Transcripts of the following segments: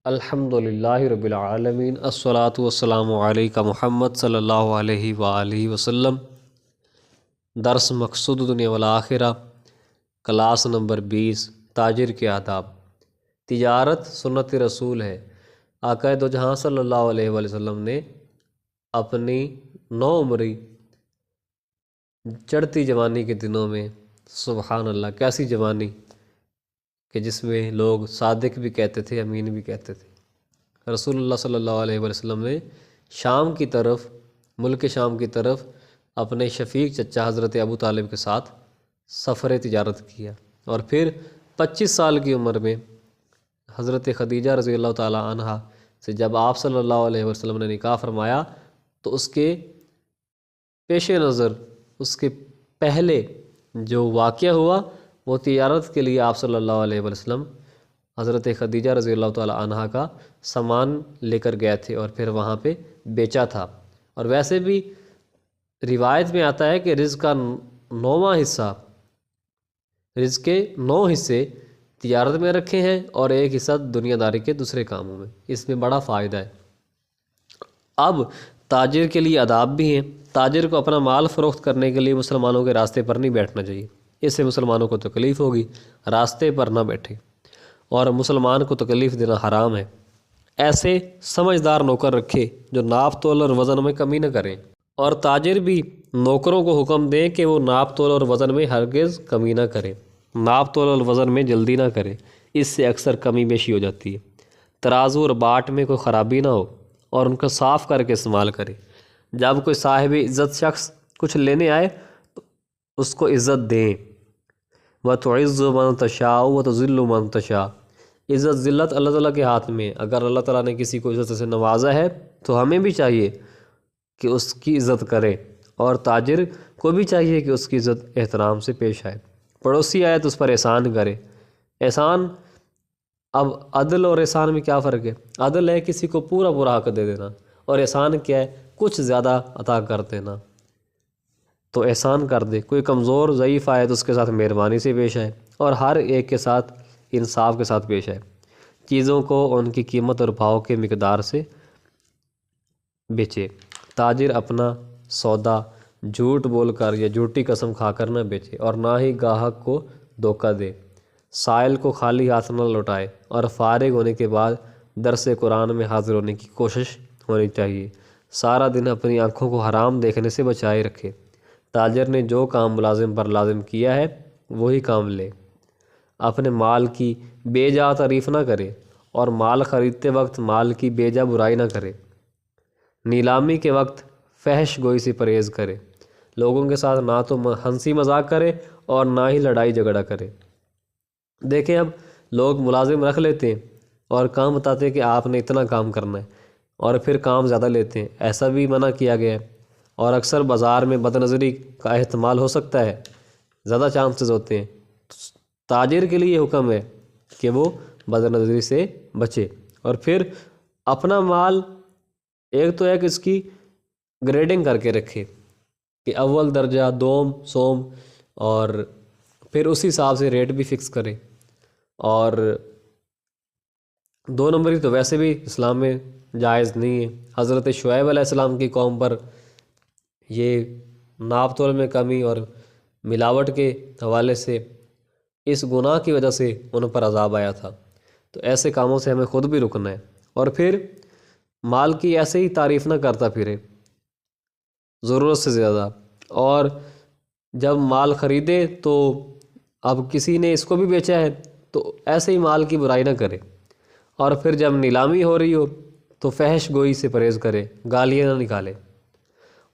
الحمد للہ رب العالمین، الصلاۃ والسلام علیک محمد صلی اللہ علیہ وآلہ وسلم۔ درس مقصود دنیا والآخرہ، کلاس نمبر 20، تاجر کے آداب۔ تجارت سنت رسول ہے۔ آقا دو جہاں صلی اللہ علیہ وآلہ وسلم نے اپنی نوعمری چڑھتی جوانی کے دنوں میں، سبحان اللہ کیسی جوانی کہ جس میں لوگ صادق بھی کہتے تھے، امین بھی کہتے تھے، رسول اللہ صلی اللہ علیہ وآلہ وسلم نے شام کی طرف، ملک شام کی طرف اپنے شفیق چچا حضرت ابو طالب کے ساتھ سفر تجارت کیا، اور پھر 25 سال کی عمر میں حضرت خدیجہ رضی اللہ تعالیٰ عنہ سے جب آپ صلی اللہ علیہ وسلم نے نکاح فرمایا تو اس کے پیش نظر، اس کے پہلے جو واقعہ ہوا وہ تجارت کے لیے آپ صلی اللہ علیہ وسلم حضرت خدیجہ رضی اللہ تعالیٰ عنہ کا سامان لے کر گئے تھے اور پھر وہاں پہ بیچا تھا۔ اور ویسے بھی روایت میں آتا ہے کہ رزق کا 9واں حصہ، رزق کے 9 حصے تجارت میں رکھے ہیں اور 1 حصہ دنیا داری کے دوسرے کاموں میں۔ اس میں بڑا فائدہ ہے۔ اب تاجر کے لیے آداب بھی ہیں۔ تاجر کو اپنا مال فروخت کرنے کے لیے مسلمانوں کے راستے پر نہیں بیٹھنا چاہیے، اس سے مسلمانوں کو تکلیف ہوگی۔ راستے پر نہ بیٹھے، اور مسلمان کو تکلیف دینا حرام ہے۔ ایسے سمجھدار نوکر رکھے جو ناپ تول اور وزن میں کمی نہ کریں، اور تاجر بھی نوکروں کو حکم دیں کہ وہ ناپ تول اور وزن میں ہرگز کمی نہ کریں، ناپ تول اور وزن میں جلدی نہ کریں، اس سے اکثر کمی بیشی ہو جاتی ہے۔ ترازو اور باٹ میں کوئی خرابی نہ ہو اور ان کو صاف کر کے استعمال کرے۔ جب کوئی صاحب عزت شخص کچھ لینے آئے تو اس کو عزت دیں۔ وَتُعِزُّ مَن تَشَاءُ وَتُذِلُّ مَن تَشَاءُ۔ عزت ذلت اللہ تعالیٰ کے ہاتھ میں۔ اگر اللہ تعالیٰ نے کسی کو عزت سے نوازا ہے تو ہمیں بھی چاہیے کہ اس کی عزت کرے، اور تاجر کو بھی چاہیے کہ اس کی عزت احترام سے پیش آئے۔ پڑوسی آئے تو اس پر احسان کرے۔ احسان، اب عدل اور احسان میں کیا فرق ہے؟ عدل ہے کسی کو پورا پورا حق دے دینا، اور احسان کیا ہے؟ کچھ زیادہ عطا کر دینا۔ تو احسان کر دے، کوئی کمزور ضعیف آئے تو اس کے ساتھ مہربانی سے پیش آئے، اور ہر ایک کے ساتھ انصاف کے ساتھ پیش آئے۔ چیزوں کو ان کی قیمت اور بھاؤ کے مقدار سے بیچے۔ تاجر اپنا سودا جھوٹ بول کر یا جھوٹی قسم کھا کر نہ بیچے، اور نہ ہی گاہک کو دھوکہ دے۔ سائل کو خالی ہاتھ نہ لوٹائے، اور فارغ ہونے کے بعد درس قرآن میں حاضر ہونے کی کوشش ہونی چاہیے۔ سارا دن اپنی آنکھوں کو حرام دیکھنے سے بچائے رکھے۔ تاجر نے جو کام ملازم پر لازم کیا ہے وہی کام لے۔ اپنے مال کی بے جا تعریف نہ کرے، اور مال خریدتے وقت مال کی بے جا برائی نہ کرے۔ نیلامی کے وقت فحش گوئی سے پرہیز کرے۔ لوگوں کے ساتھ نہ تو ہنسی مذاق کرے اور نہ ہی لڑائی جھگڑا کرے۔ دیکھیں، اب لوگ ملازم رکھ لیتے ہیں اور کام بتاتے ہیں کہ آپ نے اتنا کام کرنا ہے، اور پھر کام زیادہ لیتے ہیں۔ ایسا بھی منع کیا گیا ہے، اور اکثر بازار میں بد نظری کا احتمال ہو سکتا ہے، زیادہ چانسز ہوتے ہیں۔ تاجر کے لیے حکم ہے کہ وہ بد نظری سے بچے، اور پھر اپنا مال ایک تو ہے کہ اس کی گریڈنگ کر کے رکھے کہ اول درجہ، دوم، سوم، اور پھر اسی حساب سے ریٹ بھی فکس کرے۔ اور 2 نمبری تو ویسے بھی اسلام میں جائز نہیں ہے۔ حضرت شعیب علیہ السلام کی قوم پر یہ ناپ تول میں کمی اور ملاوٹ کے حوالے سے اس گناہ کی وجہ سے ان پر عذاب آیا تھا۔ تو ایسے کاموں سے ہمیں خود بھی رکنا ہے، اور پھر مال کی ایسے ہی تعریف نہ کرتا پھرے ضرورت سے زیادہ۔ اور جب مال خریدے تو اب کسی نے اس کو بھی بیچا ہے تو ایسے ہی مال کی برائی نہ کرے، اور پھر جب نیلامی ہو رہی ہو تو فحش گوئی سے پرہیز کرے، گالیاں نہ نکالے،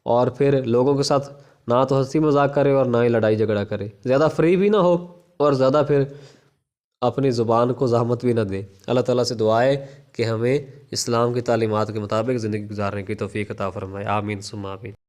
اور پھر لوگوں کے ساتھ نہ تو ہنسی مذاق کرے اور نہ ہی لڑائی جھگڑا کرے۔ زیادہ فری بھی نہ ہو اور زیادہ پھر اپنی زبان کو زحمت بھی نہ دے۔ اللہ تعالیٰ سے دعا ہے کہ ہمیں اسلام کی تعلیمات کے مطابق زندگی گزارنے کی توفیق عطا فرمائے۔ آمین ثم آمین۔